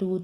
2,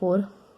4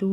2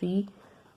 3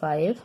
5،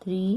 3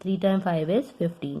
3 × 5 = 15۔